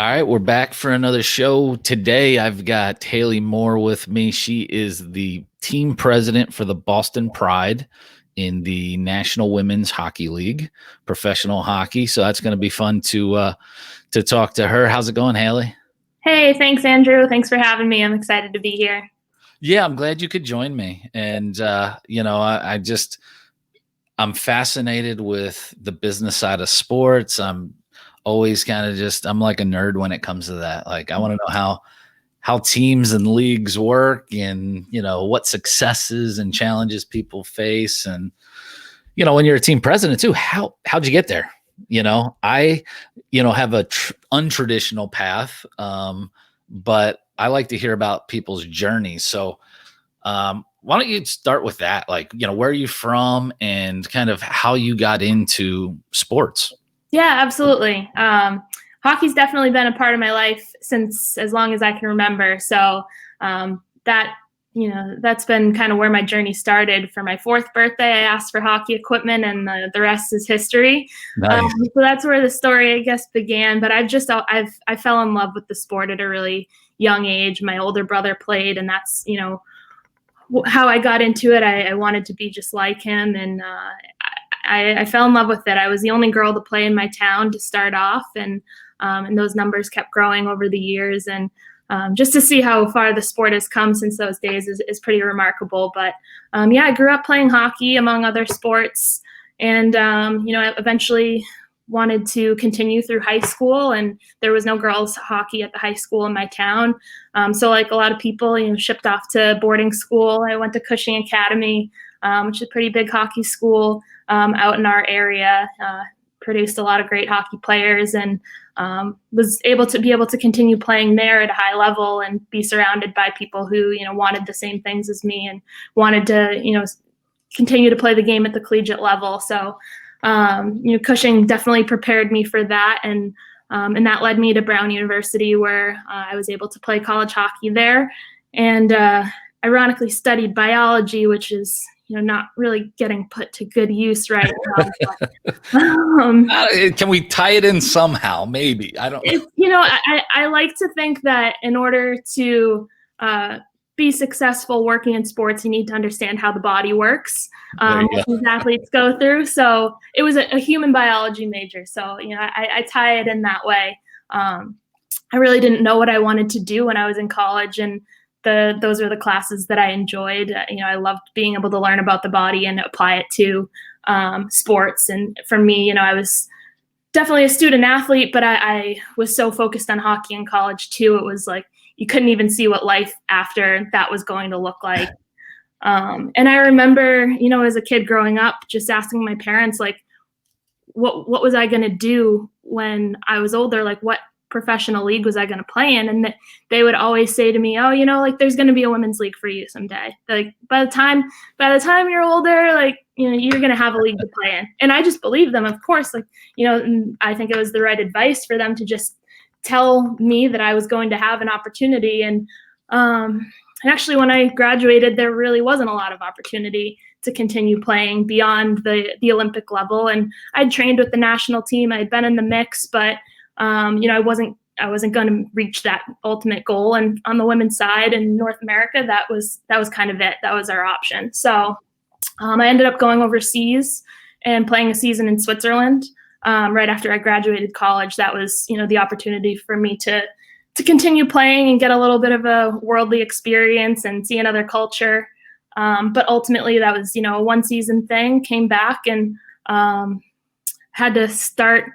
All right, we're back for another show. Today, I've got Hayley Moore with me. She is the team president for the Boston Pride in the National Women's Hockey League, professional hockey. So that's going to be fun to talk to her. How's it going, Hayley? Hey, thanks, Andrew. Thanks for having me. I'm excited to be here. Yeah, I'm glad you could join me. And I'm fascinated with the business side of sports. I'm always I'm like a nerd when it comes to that. Like I want to know how teams and leagues work and, what successes and challenges people face. And, when you're a team president too, how'd you get there? I have a untraditional path. But I like to hear about people's journeys. So, why don't you start with that? Like, where are you from and kind of how you got into sports? Yeah, absolutely. Hockey's definitely been a part of my life since as long as I can remember. So that's been kind of where my journey started. For my 4th birthday, I asked for hockey equipment, and the rest is history. Nice. So that's where the story, I guess, began. But I fell in love with the sport at a really young age. My older brother played, and that's how I got into it. I wanted to be just like him, and I fell in love with it. I was the only girl to play in my town to start off, and those numbers kept growing over the years. And just to see how far the sport has come since those days is pretty remarkable. But I grew up playing hockey among other sports, and I eventually wanted to continue through high school, and there was no girls hockey at the high school in my town. So like a lot of people, shipped off to boarding school. I went to Cushing Academy, which is a pretty big hockey school out in our area. Produced a lot of great hockey players, and was able to continue playing there at a high level and be surrounded by people who wanted the same things as me and wanted to continue to play the game at the collegiate level. So Cushing definitely prepared me for that, and that led me to Brown University, where I was able to play college hockey there, and ironically studied biology, which is not really getting put to good use right now. Can we tie it in somehow? Maybe. I don't know. I like to think that in order to be successful working in sports, you need to understand how the body works, what these athletes go through. So it was a human biology major. So, I tie it in that way. I really didn't know what I wanted to do when I was in college, and those are the classes that I enjoyed. I loved being able to learn about the body and apply it to sports. And for me, I was definitely a student athlete, but I was so focused on hockey in college too. It was like you couldn't even see what life after that was going to look like. And I remember, as a kid growing up, just asking my parents, like, what was I going to do when I was older? Like, what professional league was I going to play in? And they would always say to me, oh, like there's going to be a women's league for you someday. Like by the time you're older, like, you're going to have a league to play in. And I just believed them, of course, like, and I think it was the right advice for them to just tell me that I was going to have an opportunity. And actually when I graduated, there really wasn't a lot of opportunity to continue playing beyond the Olympic level. And I'd trained with the national team. I'd been in the mix, but I wasn't going to reach that ultimate goal. And on the women's side in North America, that was kind of it. That was our option. So I ended up going overseas and playing a season in Switzerland right after I graduated college. That was, the opportunity for me to continue playing and get a little bit of a worldly experience and see another culture. But ultimately, that was, a 1-season thing. Came back and had to start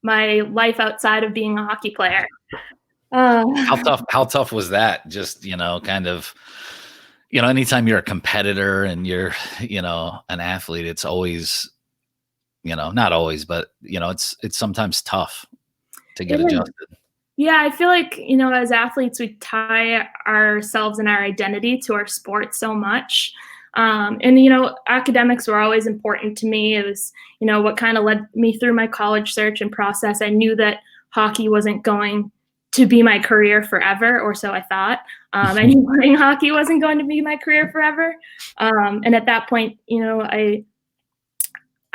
my life outside of being a hockey player. How tough was that? Just, kind of, anytime you're a competitor and you're, an athlete, it's always, not always, but, it's sometimes tough to get adjusted. Yeah, I feel like, as athletes, we tie ourselves and our identity to our sport so much. And academics were always important to me. It was, what kind of led me through my college search and process. I knew that hockey wasn't going to be my career forever, or so I thought. I knew playing hockey wasn't going to be my career forever. And at that point,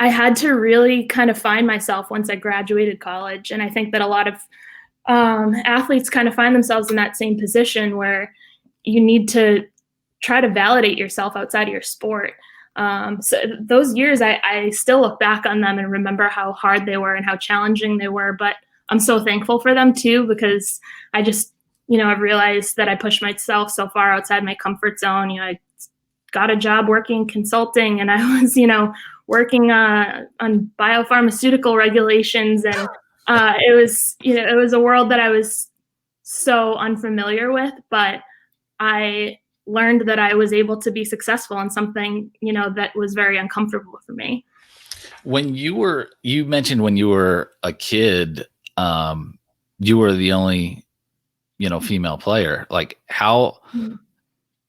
I had to really kind of find myself once I graduated college. And I think that a lot of athletes kind of find themselves in that same position where you need to try to validate yourself outside of your sport. So those years, I still look back on them and remember how hard they were and how challenging they were. But I'm so thankful for them too, because I just, I've realized that I pushed myself so far outside my comfort zone. I got a job working consulting, and I was, working on biopharmaceutical regulations, and it was a world that I was so unfamiliar with, but I learned that I was able to be successful in something, that was very uncomfortable for me. You mentioned when you were a kid, you were the only, female player. Like how,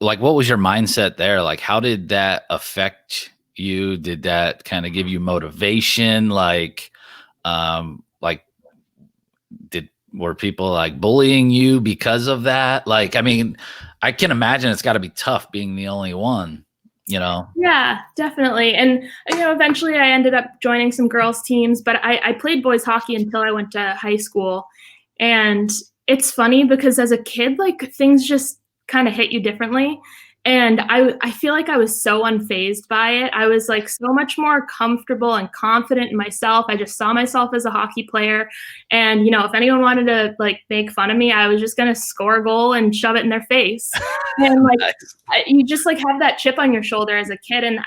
like, what was your mindset there? Like, how did that affect you? Did that kind of give you motivation? Were people like bullying you because of that? Like, I mean, I can imagine it's got to be tough being the only one, Yeah, definitely. And, eventually I ended up joining some girls teams, but I played boys hockey until I went to high school. And it's funny because as a kid, like, things just kind of hit you differently. And I feel like I was so unfazed by it. I was like so much more comfortable and confident in myself. I just saw myself as a hockey player. And, if anyone wanted to like make fun of me, I was just going to score a goal and shove it in their face. And like, Nice. you just like have that chip on your shoulder as a kid. And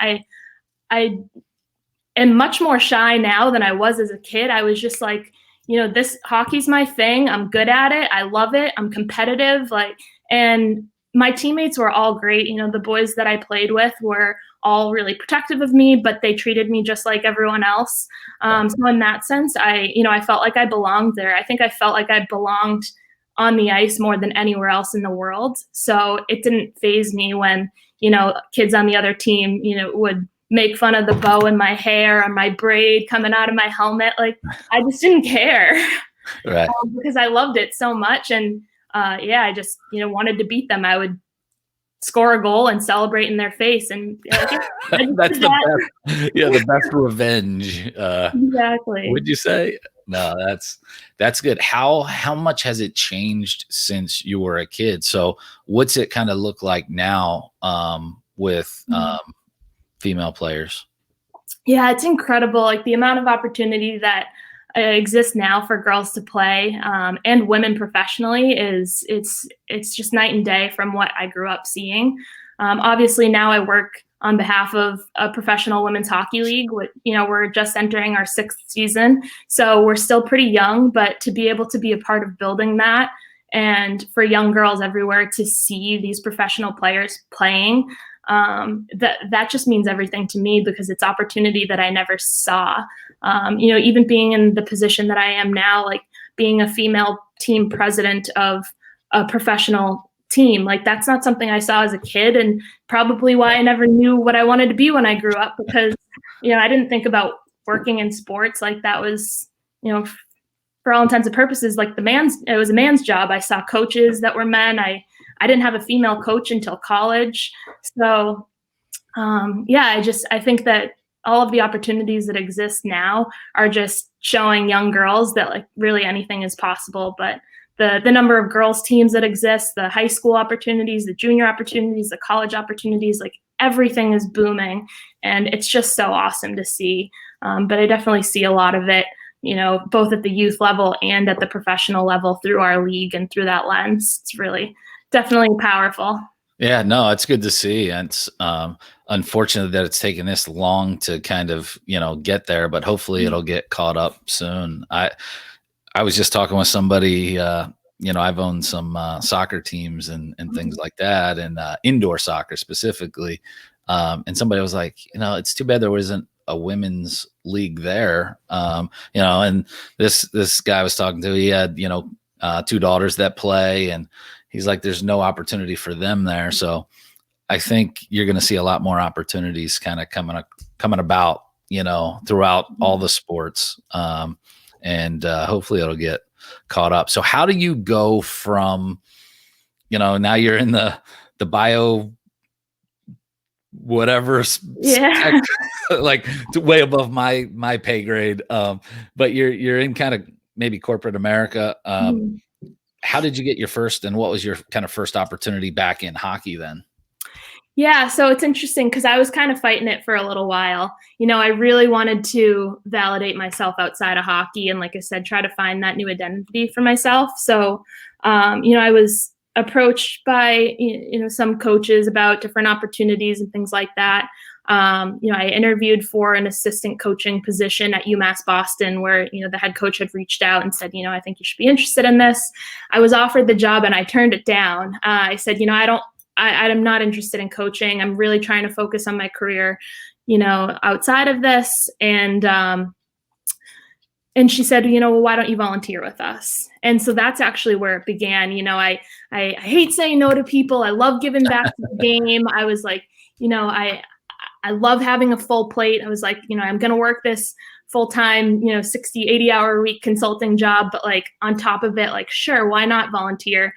I am much more shy now than I was as a kid. I was just like, this hockey's my thing. I'm good at it. I love it. I'm competitive. And my teammates were all great. The boys that I played with were all really protective of me, but they treated me just like everyone else. So in that sense, I felt like I belonged there. I think I felt like I belonged on the ice more than anywhere else in the world. So it didn't faze me when, kids on the other team, would make fun of the bow in my hair or my braid coming out of my helmet. Like, I just didn't care. Right. Because I loved it so much. And I just, wanted to beat them. I would score a goal and celebrate in their face. And that's the best. Yeah, the best revenge. Exactly. Would you say? No, that's good. How much has it changed since you were a kid? So what's it kind of look like now with female players? Yeah, it's incredible. Like the amount of opportunity that exists now for girls to play and women professionally it's just night and day from what I grew up seeing. Obviously now I work on behalf of a professional women's hockey league. We're just entering our 6th season, so we're still pretty young, but to be able to be a part of building that and for young girls everywhere to see these professional players playing, that just means everything to me because it's opportunity that I never saw. Even being in the position that I am now, like being a female team president of a professional team, like that's not something I saw as a kid, and probably why I never knew what I wanted to be when I grew up, because, I didn't think about working in sports. Like that was, for all intents and purposes, like it was a man's job. I saw coaches that were men. I didn't have a female coach until college. So, I think that all of the opportunities that exist now are just showing young girls that like really anything is possible. But the number of girls teams that exist, the high school opportunities, the junior opportunities, the college opportunities, like everything is booming, and it's just so awesome to see. But I definitely see a lot of it, both at the youth level and at the professional level through our league and through that lens. It's really definitely powerful. Yeah, no, it's good to see. And it's unfortunate that it's taken this long to kind of, get there, but hopefully it'll get caught up soon. I was just talking with somebody, I've owned some soccer teams and things like that, and indoor soccer specifically. And somebody was like, it's too bad there wasn't a women's league there. And this guy I was talking to, he had, 2 daughters that play, and he's like, there's no opportunity for them there. So I think you're going to see a lot more opportunities kind of coming about, throughout all the sports. And hopefully it'll get caught up. So how do you go from, now you're in the bio, whatever, like way above my pay grade. But you're in kind of maybe corporate America. how did you get your first, and what was your kind of first opportunity back in hockey then? Yeah, so it's interesting because I was kind of fighting it for a little while. I really wanted to validate myself outside of hockey and, like I said, try to find that new identity for myself. So, I was approached by, some coaches about different opportunities and things like that. I interviewed for an assistant coaching position at UMass Boston where, the head coach had reached out and said, I think you should be interested in this. I was offered the job and I turned it down. I said, I'm not interested in coaching. I'm really trying to focus on my career, outside of this. And she said, well, why don't you volunteer with us? And so that's actually where it began. I hate saying no to people. I love giving back to the game. I was like, I love having a full plate. I was like, I'm going to work this full-time, 60, 80 hour a week consulting job, but like on top of it, like, sure, why not volunteer?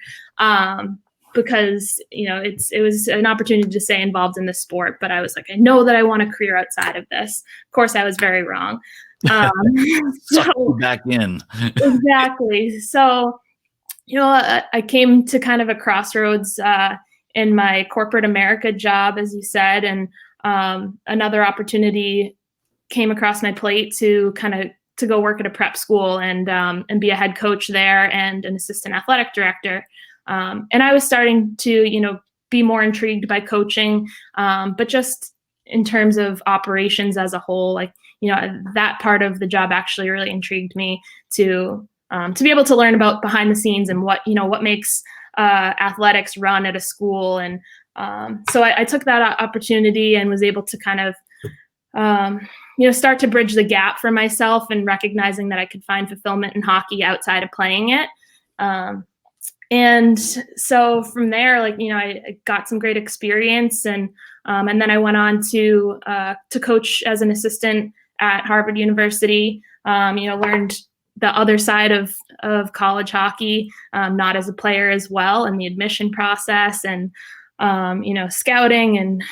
Because, it was an opportunity to stay involved in the sport, but I was like, I know that I want a career outside of this. Of course, I was very wrong. So back in. Exactly. So, I came to kind of a crossroads in my corporate America job, as you said, and another opportunity came across my plate to go work at a prep school and be a head coach there and an assistant athletic director. And I was starting to, be more intrigued by coaching, but just in terms of operations as a whole, like, that part of the job actually really intrigued me to be able to learn about behind the scenes and what makes athletics run at a school. And so I took that opportunity and was able to kind of, start to bridge the gap for myself and recognizing that I could find fulfillment in hockey outside of playing it. And so from there, like, I got some great experience and then I went on to coach as an assistant at Harvard University, learned the other side of college hockey, not as a player as well, and the admission process and, scouting and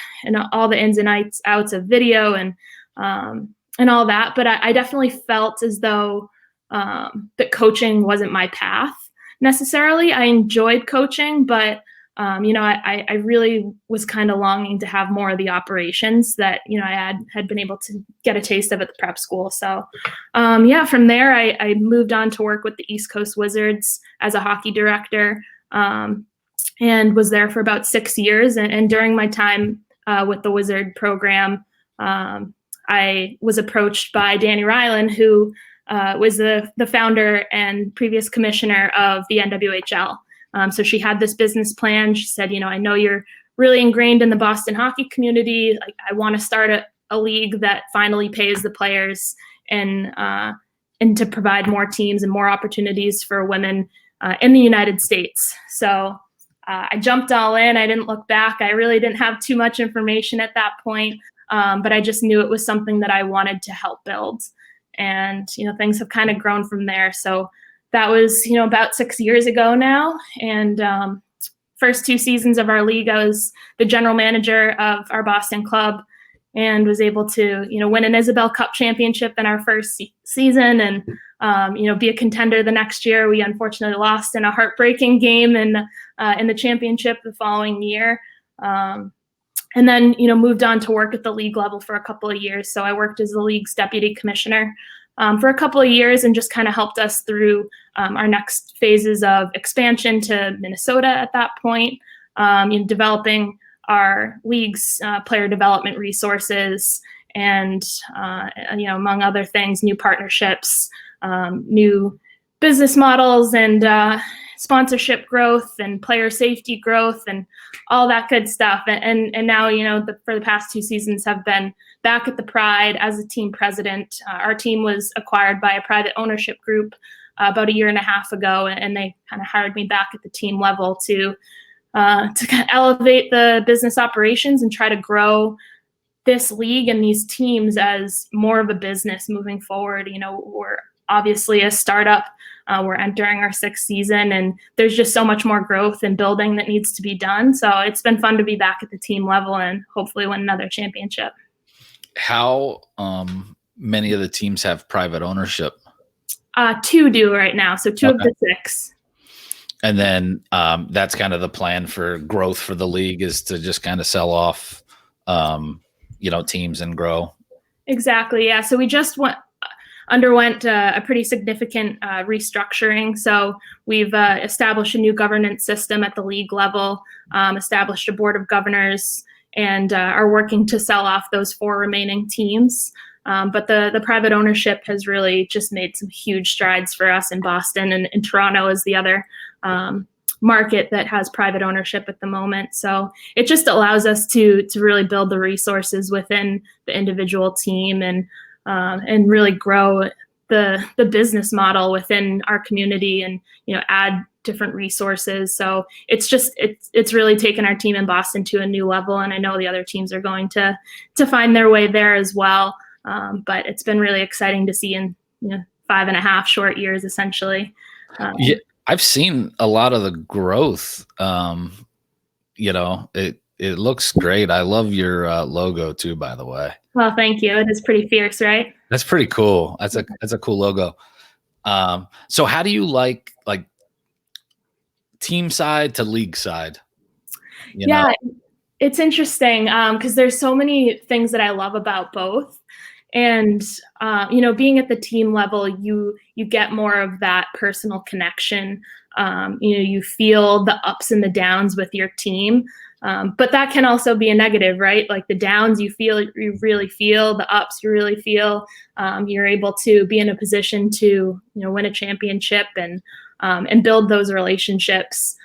all the ins and outs of video and all that. But I definitely felt as though that coaching wasn't my path necessarily. I enjoyed coaching, but I really was kind of longing to have more of the operations that, I had been able to get a taste of at the prep school. So, from there, I moved on to work with the East Coast Wizards as a hockey director and was there for about 6 years. And during my time with the Wizard program, I was approached by Danny Rylan, who was the founder and previous commissioner of the NWHL. So she had this business plan. She said, I know you're really ingrained in the Boston hockey community. Like, I want to start a league that finally pays the players and to provide more teams and more opportunities for women in the United States. So I jumped all in. I didn't look back. I really didn't have too much information at that point, but I just knew it was something that I wanted to help build. And, things have kind of grown from there. So that was, about 6 years ago now. And first 2 seasons of our league, I was the general manager of our Boston club and was able to, win an Isabel Cup championship in our first season and, be a contender the next year. We unfortunately lost in a heartbreaking game in the championship the following year. And then, moved on to work at the league level for a couple of years. So I worked as the league's deputy commissioner for a couple of years and just kind of helped us through our next phases of expansion to Minnesota at that point, developing our league's player development resources and, among other things, new partnerships, new business models and sponsorship growth and player safety growth and all that good stuff. And now, for the past 2 seasons have been back at the Pride as a team president. Our team was acquired by a private ownership group about 1.5 years ago, and they kind of hired me back at the team level to kind of elevate the business operations and try to grow this league and these teams as more of a business moving forward. We're obviously a startup. We're entering our 6th season, and there's just so much more growth and building that needs to be done. So it's been fun to be back at the team level and hopefully win another championship. How many of the teams have private ownership? 2 do right now, so 2 of the 6. And then that's kind of the plan for growth for the league, is to just kind of sell off, teams and grow. Exactly. Yeah. So we just underwent a pretty significant restructuring. So we've established a new governance system at the league level, established a board of governors, and are working to sell off those 4 remaining teams. But the private ownership has really just made some huge strides for us in Boston, and Toronto is the other market that has private ownership at the moment. So it just allows us to really build the resources within the individual team and really grow the business model within our community, and add different resources. So it's really taken our team in Boston to a new level, and I know the other teams are going to find their way there as well. But it's been really exciting to see in 5.5 short years, essentially. Yeah, I've seen a lot of the growth. It looks great. I love your logo too, by the way. Well, thank you. It is pretty fierce, right? That's pretty cool. That's a cool logo. So how do you like team side to league side? Yeah, it's interesting because there's so many things that I love about both. And, being at the team level, you get more of that personal connection. You feel the ups and the downs with your team. But that can also be a negative, right? Like the downs you really feel, the ups you really feel. You're able to be in a position to, win a championship and build those relationships.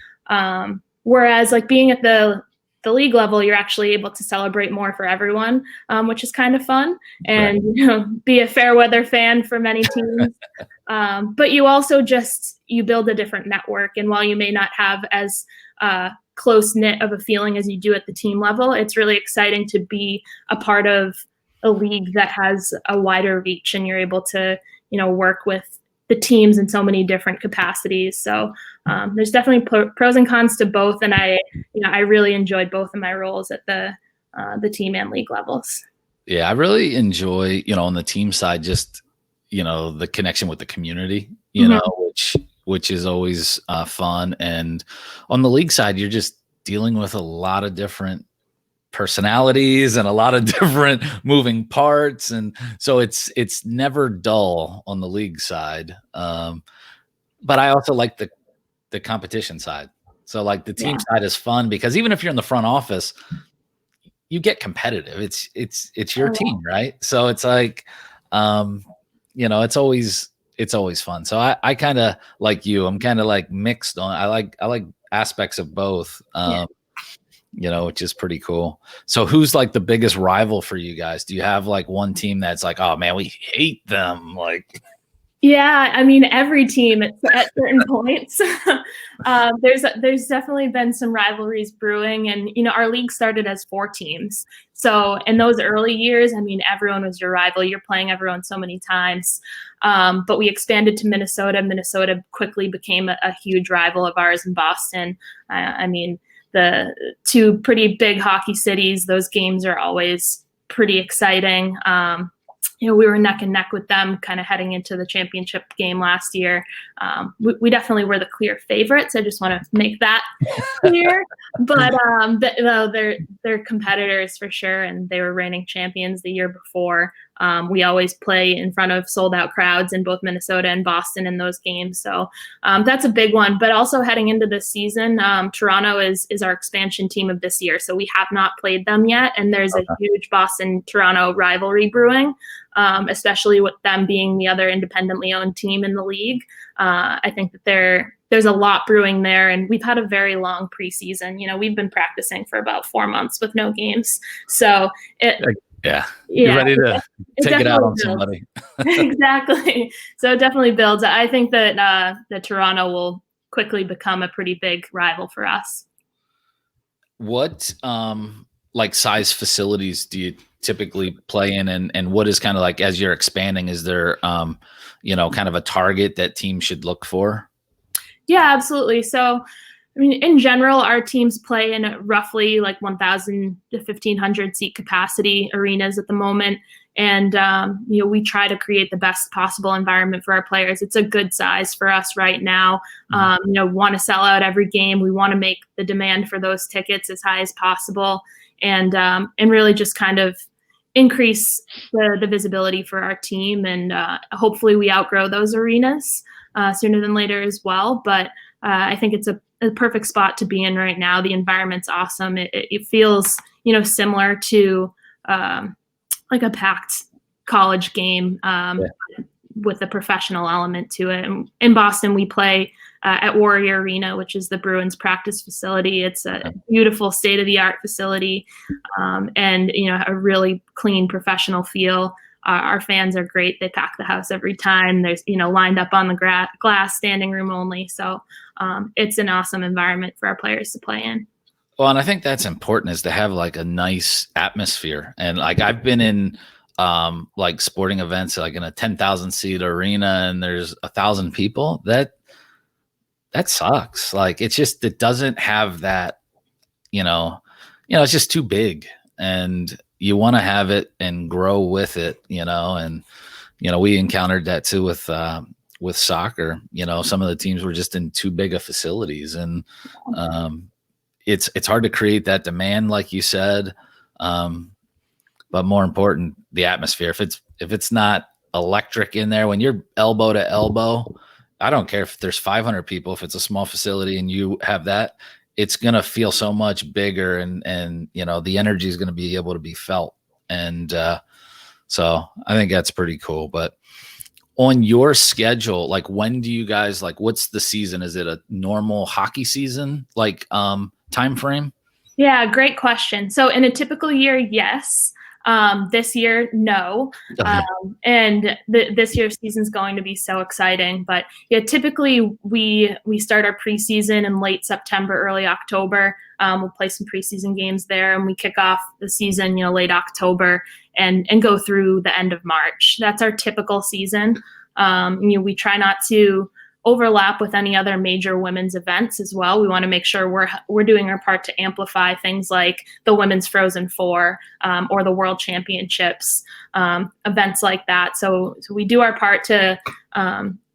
Whereas like being at the league level, you're actually able to celebrate more for everyone, which is kind of fun, and be a fair weather fan for many teams. But you also you build a different network, and while you may not have as close knit of a feeling as you do at the team level, it's really exciting to be a part of a league that has a wider reach, and you're able to work with the teams in so many different capacities. So there's definitely pros and cons to both, and I really enjoyed both of my roles at the team and league levels. Yeah, I really enjoy, on the team side, just the connection with the community, which is always fun. And on the league side, you're just dealing with a lot of different personalities and a lot of different moving parts, and so it's never dull on the league side. But I also like the competition side. So like the team side is fun because even if you're in the front office, you get competitive. It's your team, right? So it's like it's always fun. So I kind of like you. I'm kind of like mixed on. I like aspects of both. Which is pretty cool. So who's like the biggest rival for you guys? Do you have like one team that's like, oh man, we hate them? Like, yeah, I mean, every team at certain points. There's definitely been some rivalries brewing, and our league started as 4 teams. So in those early years, I mean, everyone was your rival. You're playing everyone so many times. But we expanded to Minnesota. Minnesota quickly became a huge rival of ours in Boston. I mean, the 2 pretty big hockey cities, those games are always pretty exciting. We were neck and neck with them kind of heading into the championship game last year. We definitely were the clear favorites. I just want to make that clear. But they're competitors for sure, and they were reigning champions the year before. We always play in front of sold-out crowds in both Minnesota and Boston in those games. So that's a big one. But also heading into this season, Toronto is our expansion team of this year. So we have not played them yet, and there's a huge Boston-Toronto rivalry brewing, especially with them being the other independently owned team in the league. I think that there's a lot brewing there, and we've had a very long preseason. We've been practicing for about 4 months with no games. So you're ready to take it out on somebody. Exactly. So it definitely builds. I think that Toronto will quickly become a pretty big rival for us. What like size facilities do you typically play in, and what is kind of like, as you're expanding, is there kind of a target that teams should look for? Yeah, absolutely. So I mean, in general, our teams play in roughly like 1,000 to 1,500 seat capacity arenas at the moment. And, we try to create the best possible environment for our players. It's a good size for us right now. Want to sell out every game. We want to make the demand for those tickets as high as possible, and really just kind of increase the visibility for our team. And hopefully we outgrow those arenas sooner than later as well. But I think it's a perfect spot to be in right now. The environment's awesome. It feels, similar to like a packed college game with a professional element to it. And in Boston, we play at Warrior Arena, which is the Bruins practice facility. It's a beautiful state-of-the-art facility, and a really clean, professional feel. Our fans are great. They pack the house every time. There's lined up on the glass, standing room only. So it's an awesome environment for our players to play in. Well, and I think that's important, is to have like a nice atmosphere. And like I've been in like sporting events, like in a 10,000 seat arena, and there's 1,000 people. That sucks. Like it doesn't have that, it's just too big, and you want to have it and grow with it, and we encountered that too with soccer. Some of the teams were just in too big of facilities, and it's hard to create that demand, like you said. But more important, the atmosphere. If it's not electric in there when you're elbow to elbow, I don't care if there's 500 people. If it's a small facility and you have that, it's going to feel so much bigger, and the energy is going to be able to be felt. And so I think that's pretty cool. But on your schedule, like when do you guys, like what's the season? Is it a normal hockey season, like time frame? Yeah, great question. So in a typical year, yes. This year, no. And this year's season is going to be so exciting. But yeah, typically we start our preseason in late September, early October. We'll play some preseason games there, and we kick off the season, late October and go through the end of March. That's our typical season. We try not to overlap with any other major women's events as well. We want to make sure we're doing our part to amplify things like the Women's Frozen Four or the World Championships, events like that. So we do our part to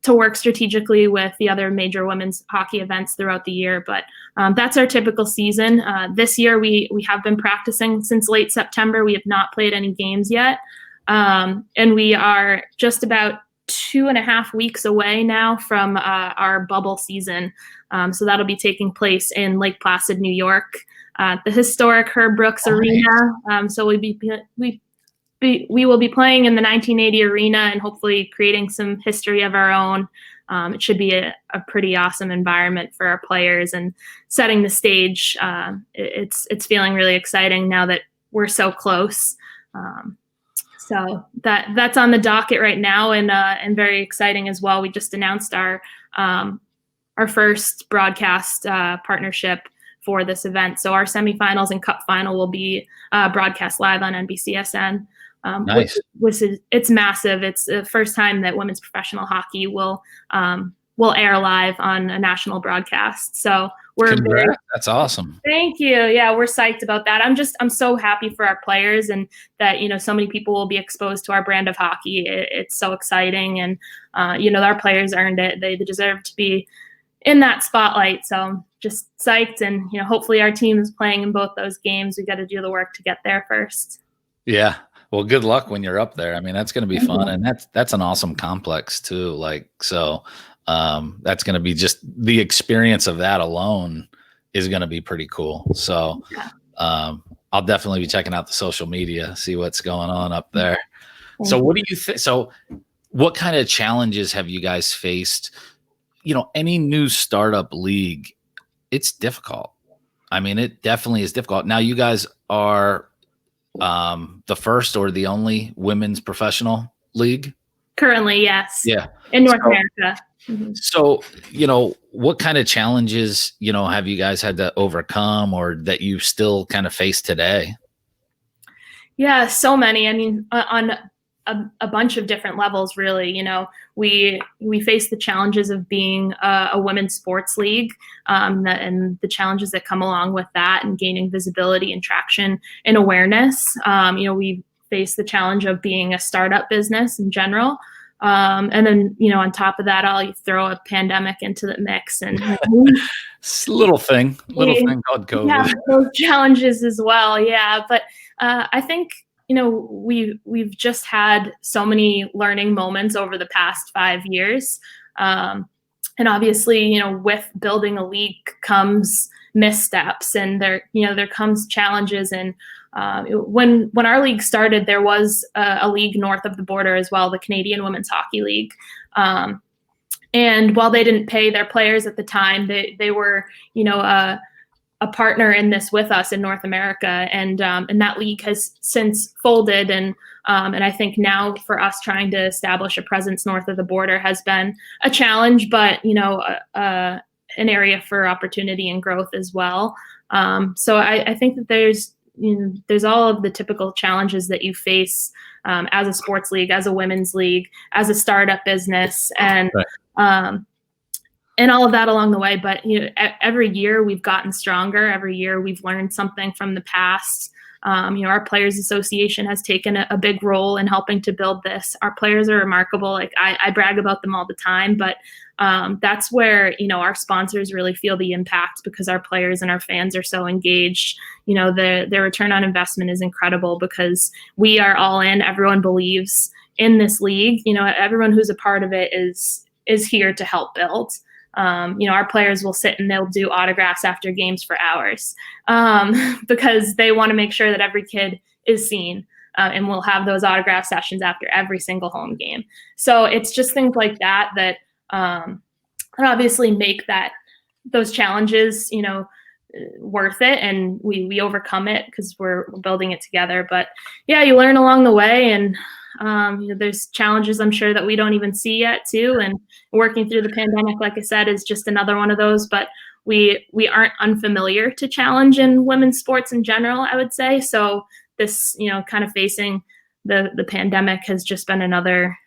work strategically with the other major women's hockey events throughout the year. But that's our typical season. This year we have been practicing since late September. We have not played any games yet, and we are just about 2.5 weeks away now from our bubble season. So that'll be taking place in Lake Placid, New York, the historic Herb Brooks Arena. So we will be playing in the 1980 arena and hopefully creating some history of our own. It should be a pretty awesome environment for our players, and setting the stage. It's feeling really exciting now that we're so close. So that's on the docket right now, and very exciting as well. We just announced our first broadcast partnership for this event. So our semifinals and cup final will be broadcast live on NBCSN. Nice. It's massive. It's the first time that women's professional hockey will air live on a national broadcast. So that's awesome. Thank you. Yeah, we're psyched about that. I'm so happy for our players, and that so many people will be exposed to our brand of hockey. It's so exciting, and our players earned it. They deserve to be in that spotlight. So just psyched, and hopefully our team is playing in both those games. We got to do the work to get there first. Yeah. Well, good luck when you're up there. I mean, that's going to be fun, and that's an awesome complex too. Like, so that's going to be just the experience of that alone is going to be pretty cool. So I'll definitely be checking out the social media, see what's going on up there. So what do you think? So what kind of challenges have you guys faced? Any new startup league, it's difficult. I mean, it definitely is difficult. Now you guys are the first or the only women's professional league? Currently, yes. Yeah. In North America. Mm-hmm. So, what kind of challenges, have you guys had to overcome, or that you still kind of face today? Yeah, so many. I mean, on a bunch of different levels, really. We face the challenges of being a women's sports league, and the challenges that come along with that, and gaining visibility and traction and awareness. face the challenge of being a startup business in general. And then, on top of that, I'll throw a pandemic into the mix, and it's a little thing called COVID. Yeah, those challenges as well. Yeah, but I think we've just had so many learning moments over the past 5 years, and obviously, with building a league comes missteps, and there comes challenges. And when our league started, there was a league north of the border as well, the Canadian Women's Hockey League. And while they didn't pay their players at the time, they were, a partner in this with us in North America, and that league has since folded. And I think now for us trying to establish a presence north of the border has been a challenge, but an area for opportunity and growth as well. So I think that there's all of the typical challenges that you face as a sports league, as a women's league, as a startup business, and right. And all of that along the way. But every year we've gotten stronger. Every year we've learned something from the past. Our Players Association has taken a big role in helping to build this. Our players are remarkable. Like I brag about them all the time, but that's where our sponsors really feel the impact, because our players and our fans are so engaged. Their return on investment is incredible because we are all in. Everyone believes in this league. Everyone who's a part of it is here to help build. Our players will sit and they'll do autographs after games for hours because they want to make sure that every kid is seen, and we'll have those autograph sessions after every single home game. So it's just things like that obviously make those challenges, worth it, and we overcome it because we're building it together. But yeah, you learn along the way, and there's challenges I'm sure that we don't even see yet too. And working through the pandemic, like I said, is just another one of those. But we aren't unfamiliar to challenge in women's sports in general, I would say. So this, kind of facing the pandemic has just been another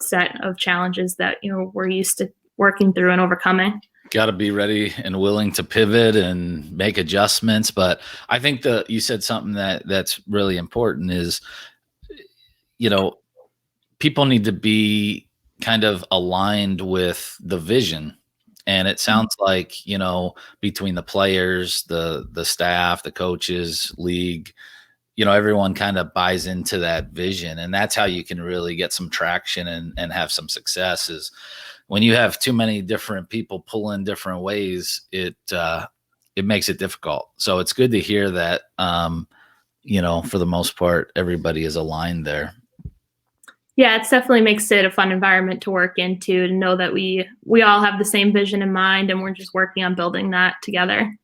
set of challenges that we're used to working through and overcoming. Got to be ready and willing to pivot and make adjustments. But I think you said something that's really important is, people need to be kind of aligned with the vision. And it sounds like, between the players, the staff, the coaches, league, everyone kind of buys into that vision. And that's how you can really get some traction and have some success. Is when you have too many different people pull in different ways, it makes it difficult. So it's good to hear that, for the most part, everybody is aligned there. Yeah, it definitely makes it a fun environment to work into, to know that we all have the same vision in mind, and we're just working on building that together.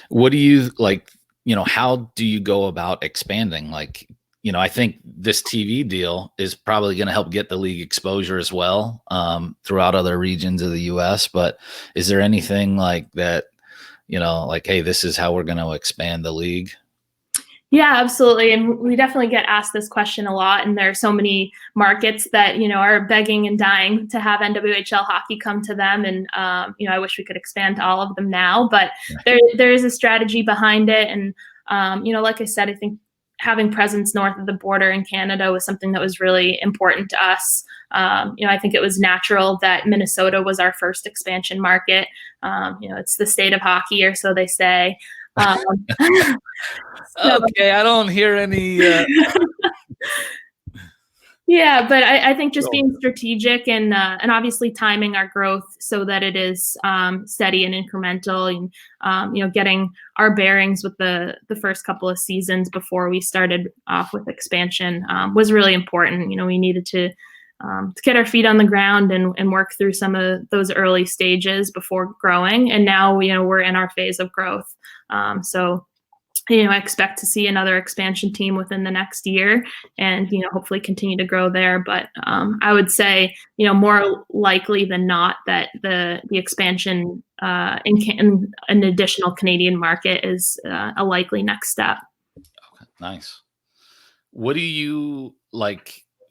What do you like, how do you go about expanding? Like, I think this TV deal is probably going to help get the league exposure as well throughout other regions of the US. But is there anything like that, like, hey, this is how we're going to expand the league? Yeah, absolutely. And we definitely get asked this question a lot. And there are so many markets that, are begging and dying to have NWHL hockey come to them. And, I wish we could expand to all of them now, but there is a strategy behind it. And, like I said, I think having presence north of the border in Canada was something that was really important to us. I think it was natural that Minnesota was our first expansion market. It's the state of hockey, or so they say. Okay, I don't hear any. Yeah, but I think just being strategic and obviously timing our growth so that it is steady and incremental, and getting our bearings with the first couple of seasons before we started off with expansion was really important. We needed to get our feet on the ground and work through some of those early stages before growing. And now we're in our phase of growth. So I expect to see another expansion team within the next year, and hopefully continue to grow there. But I would say more likely than not that the expansion in an additional Canadian market is a likely next step. Okay, nice. What do you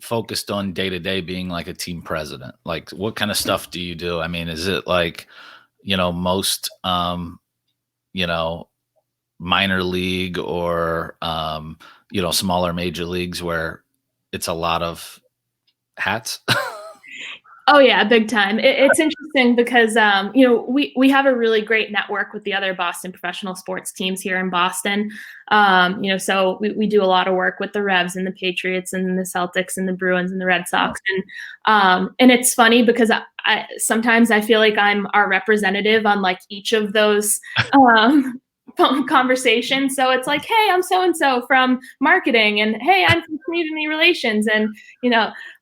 focused on day to day being like a team president? Like, what kind of stuff do you do? I mean, is it like most minor league or smaller major leagues where it's a lot of hats? Oh yeah, big time. It's interesting because we have a really great network with the other Boston professional sports teams here in Boston. So we do a lot of work with the Revs and the Patriots and the Celtics and the Bruins and the Red Sox. And it's funny because I sometimes I feel like I'm our representative on like each of those phone conversation. So it's like, hey, I'm so-and-so from marketing, and hey, I'm from community relations, and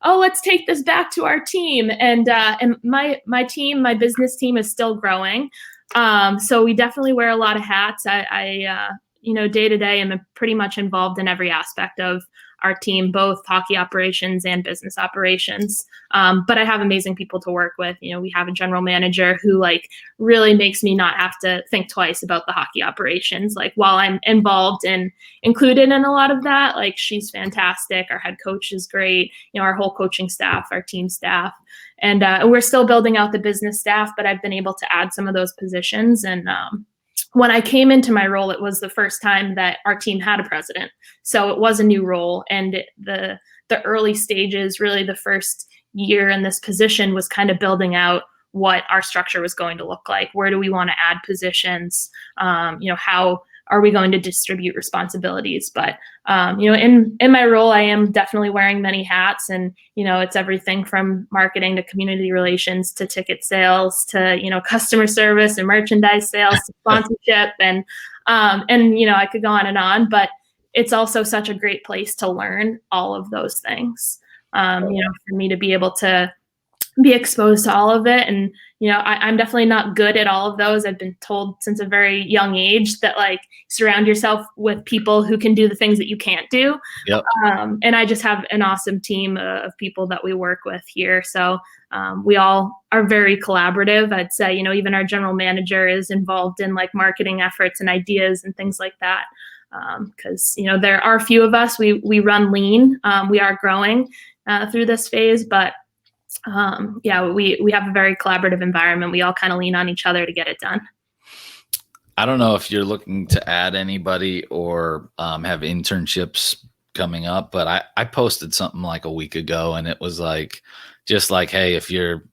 oh, let's take this back to our team. And my team, my business team is still growing. So we definitely wear a lot of hats. I day to day, I'm pretty much involved in every aspect of our team, both hockey operations and business operations. But I have amazing people to work with. We have a general manager who like really makes me not have to think twice about the hockey operations. Like while I'm involved and included in a lot of that, like she's fantastic. Our head coach is great. Our whole coaching staff, our team staff, and we're still building out the business staff, but I've been able to add some of those positions. And when I came into my role, it was the first time that our team had a president. So it was a new role. And the early stages, really the first year in this position, was kind of building out what our structure was going to look like. Where do we want to add positions? How are we going to distribute responsibilities? But, in my role, I am definitely wearing many hats, and, it's everything from marketing to community relations to ticket sales to, customer service and merchandise sales to sponsorship. And I could go on, but it's also such a great place to learn all of those things. For me to be able to be exposed to all of it. And, I'm definitely not good at all of those. I've been told since a very young age that like surround yourself with people who can do the things that you can't do. Yep. And I just have an awesome team of people that we work with here. So we all are very collaborative. I'd say, even our general manager is involved in like marketing efforts and ideas and things like that. Because, there are a few of us, we run lean. We are growing through this phase, but we have a very collaborative environment. We all kind of lean on each other to get it done. I don't know if you're looking to add anybody or have internships coming up, but I posted something like a week ago, and it was like, just like, hey, if you're,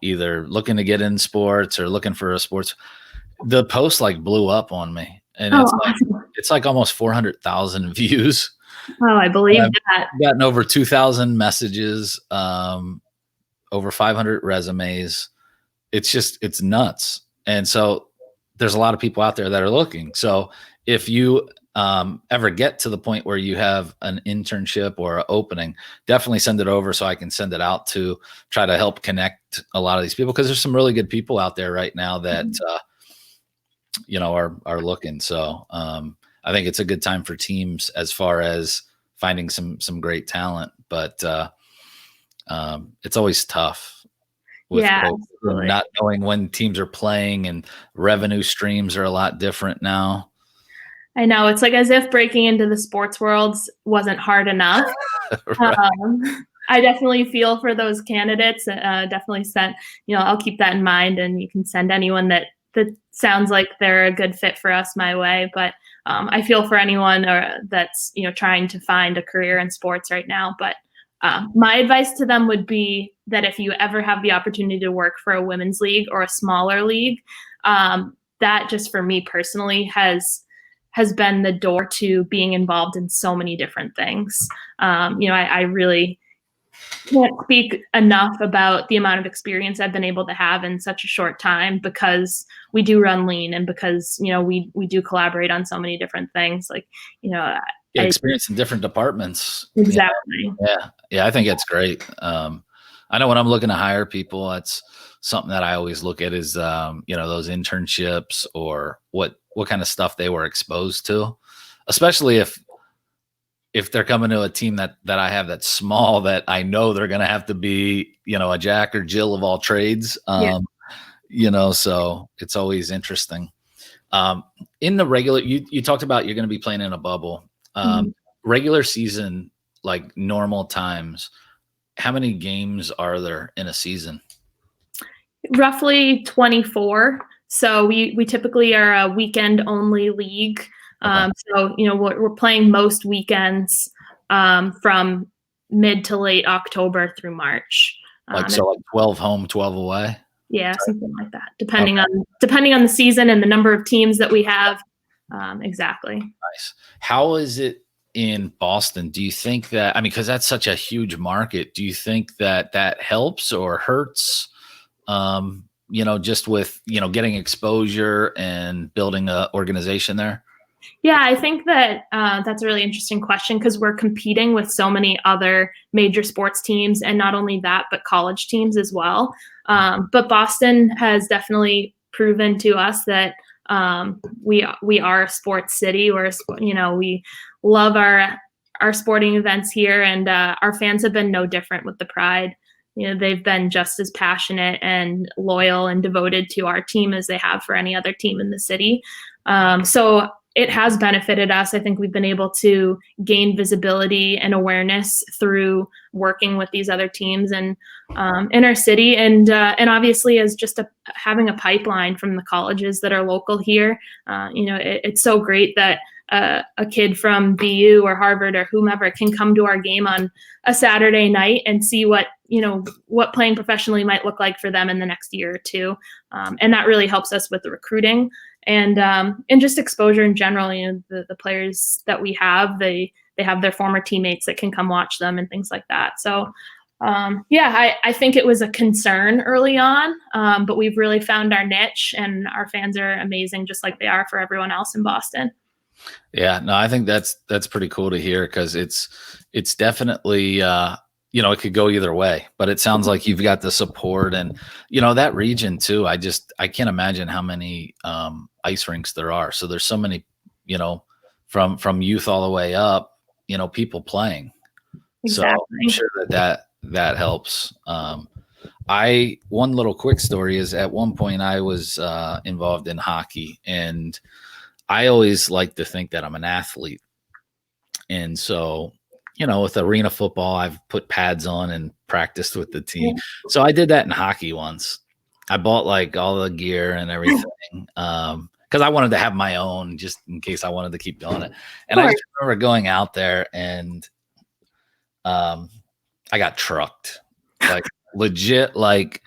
either looking to get in sports or looking for a sports, the post like blew up on me, and it's like almost 400,000 views. Oh, I believe that. Gotten over 2,000 messages, over 500 resumes. It's nuts. And so there's a lot of people out there that are looking. So if you ever get to the point where you have an internship or an opening, definitely send it over so I can send it out to try to help connect a lot of these people, because there's some really good people out there right now that, are looking. So I think it's a good time for teams as far as finding some great talent, but it's always tough with not knowing when teams are playing, and revenue streams are a lot different now. I know, it's like as if breaking into the sports world wasn't hard enough. Right. I definitely feel for those candidates. Definitely I'll keep that in mind, and you can send anyone that sounds like they're a good fit for us my way. But I feel for anyone that's trying to find a career in sports right now. But my advice to them would be that if you ever have the opportunity to work for a women's league or a smaller league, that just for me personally has been the door to being involved in so many different things. I really can't speak enough about the amount of experience I've been able to have in such a short time, because we do run lean, and because, we do collaborate on so many different things. Like, experience in different departments. Exactly. Yeah. I think it's great. I know when I'm looking to hire people, that's something that I always look at is, those internships or what kind of stuff they were exposed to, especially if they're coming to a team that I have that's small, that I know they're going to have to be, a Jack or Jill of all trades. So it's always interesting. In the regular, you talked about you're going to be playing in a bubble. Regular season, like normal times, how many games are there in a season? Roughly 24. So we typically are a weekend only league. So, we're playing most weekends from mid to late October through March. Like 12 home, 12 away? Yeah, something like that, depending on the season and the number of teams that we have. Exactly. Nice. How is it in Boston? Do you think that, because that's such a huge market, do you think that helps or hurts, just with, getting exposure and building an organization there? Yeah, I think that that's a really interesting question because we're competing with so many other major sports teams, and not only that, but college teams as well. But Boston has definitely proven to us that we are a sports city. We love our sporting events here, and our fans have been no different with the Pride. They've been just as passionate and loyal and devoted to our team as they have for any other team in the city. So it has benefited us. I think we've been able to gain visibility and awareness through working with these other teams and in our city, and obviously as just having a pipeline from the colleges that are local here. It's so great that a kid from BU or Harvard or whomever can come to our game on a Saturday night and see what playing professionally might look like for them in the next year or two, and that really helps us with the recruiting and just exposure in general. The players that we have, they have their former teammates that can come watch them and things like that. So I think it was a concern early on, but we've really found our niche, and our fans are amazing, just like they are for everyone else in Boston. Yeah, no, I think that's pretty cool to hear, because it's definitely it could go either way, but it sounds like you've got the support, and that region too. I can't imagine how many ice rinks there are. So there's so many, from youth all the way up, people playing. Exactly. So I'm sure that helps. One little quick story is, at one point I was involved in hockey, and I always like to think that I'm an athlete. And so, with arena football, I've put pads on and practiced with the team. So I did that in hockey once. I bought like all the gear and everything, because I wanted to have my own, just in case I wanted to keep doing it. And I just remember going out there, and I got trucked, like legit, like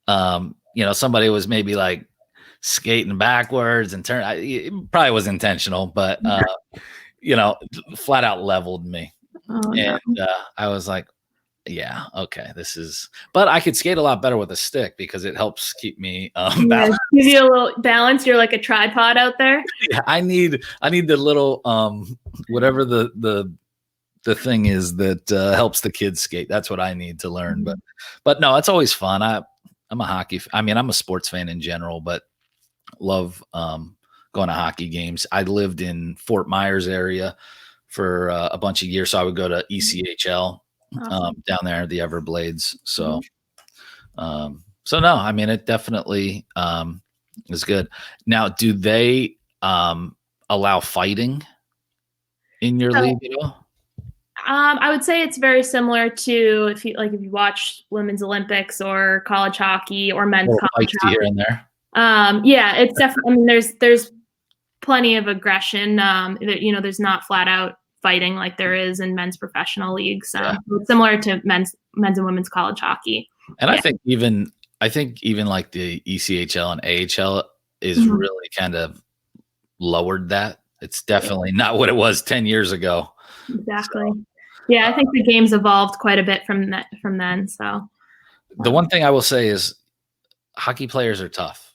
somebody was maybe like skating backwards and it probably was intentional, but flat out leveled me. And I was like, yeah, okay, but I could skate a lot better with a stick because it helps keep me balanced. Give you a little balance. You're like a tripod out there. Yeah, I need the little whatever the thing is that helps the kids skate. That's what I need to learn. But no, it's always fun. I'm a hockey. I'm a sports fan in general, but love going to hockey games. I lived in Fort Myers area for a bunch of years, so I would go to ECHL down there, the Everblades. So, no, it definitely is good. Now, do they allow fighting in your league at all? I would say it's very similar to if you watch Women's Olympics or college hockey or men's college hockey here and there. Yeah, it's definitely. There's plenty of aggression. There's not flat out fighting like there is in men's professional leagues. It's similar to men's and women's college hockey. And I think even like the ECHL and AHL is really kind of lowered that. It's definitely not what it was 10 years ago. Exactly. So, yeah, I think the game's evolved quite a bit from then. So the one thing I will say is hockey players are tough.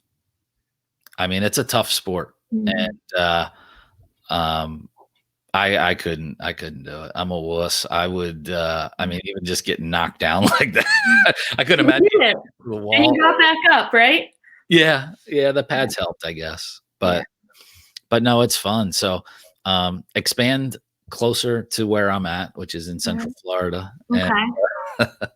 It's a tough sport. And I couldn't do it. I'm a wuss. I would even just getting knocked down like that. I couldn't imagine. And you got back up, right? Yeah, the pads helped, I guess. But no, it's fun. So expand closer to where I'm at, which is in Central Florida. Okay.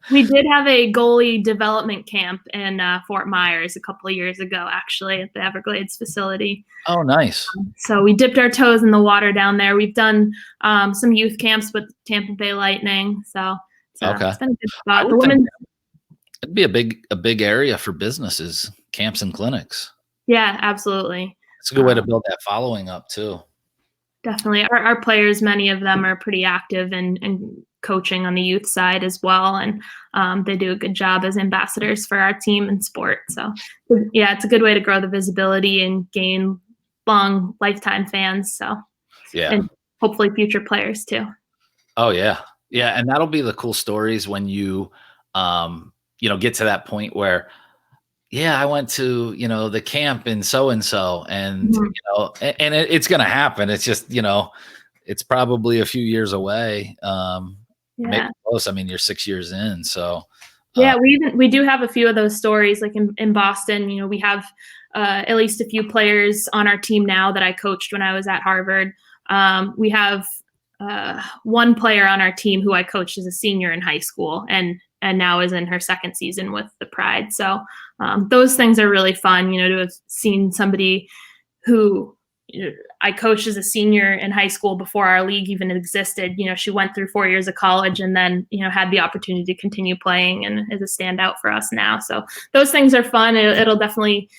We did have a goalie development camp in Fort Myers a couple of years ago, actually, at the Everglades facility. Oh, nice. So we dipped our toes in the water down there. We've done some youth camps with Tampa Bay Lightning. So it's been a good spot. It'd be a big area for businesses, camps and clinics. Yeah, absolutely. It's a good way to build that following up too. Definitely. Our players, many of them are pretty active and coaching on the youth side as well. And they do a good job as ambassadors for our team and sport. So yeah, it's a good way to grow the visibility and gain long lifetime fans. So Yeah. And hopefully future players too. Oh yeah. Yeah. And that'll be the cool stories when you, get to that point where, yeah, I went to, the camp in so-and-so and, it's going to happen. It's just, it's probably a few years away. Maybe close. I mean, you're 6 years in. So yeah, we do have a few of those stories like in Boston. We have at least a few players on our team now that I coached when I was at Harvard. We have one player on our team who I coached as a senior in high school and now is in her second season with the Pride. So those things are really fun, to have seen somebody who I coached as a senior in high school before our league even existed. She went through 4 years of college and then, had the opportunity to continue playing and is a standout for us now. So those things are fun. It'll definitely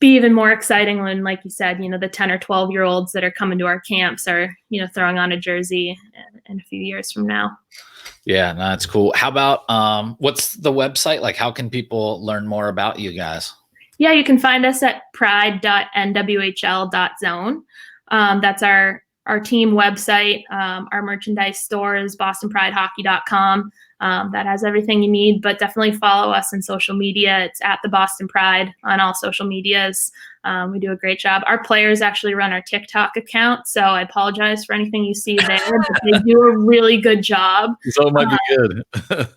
be even more exciting when, like you said, the 10 or 12-year-olds that are coming to our camps are, throwing on a jersey in a few years from now. Yeah, no, that's cool. How about what's the website? Like, how can people learn more about you guys? Yeah, you can find us at pride.nwhl.zone. That's our team website. Our merchandise store is bostonpridehockey.com. That has everything you need, but definitely follow us on social media. It's at the Boston Pride on all social medias. We do a great job. Our players actually run our TikTok account, so I apologize for anything you see there, but they do a really good job. So it might be good.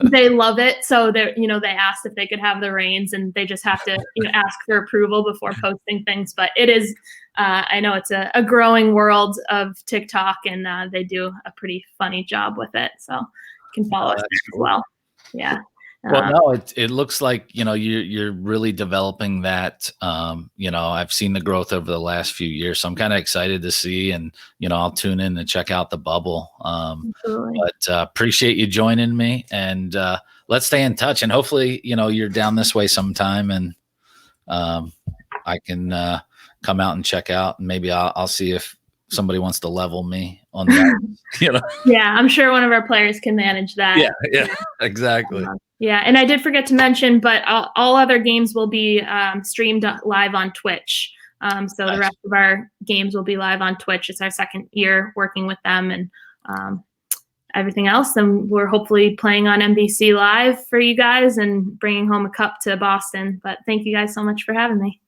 They love it. So they asked if they could have the reins, and they just have to ask for approval before posting things. But it is, I know it's a growing world of TikTok, and they do a pretty funny job with it. So you can follow us as well. Yeah. Well, no, it looks like, you're really developing that. I've seen the growth over the last few years, so I'm kind of excited to see, and, I'll tune in and check out the bubble. But appreciate you joining me, and let's stay in touch, and hopefully, you're down this way sometime, and I can come out and check out, and maybe I'll see if somebody wants to level me on that. Yeah, I'm sure one of our players can manage that. Yeah, exactly. Yeah, and I did forget to mention, but all other games will be streamed live on Twitch. So nice. The rest of our games will be live on Twitch. It's our second year working with them, and everything else. Then we're hopefully playing on NBC Live for you guys and bringing home a cup to Boston. But thank you guys so much for having me.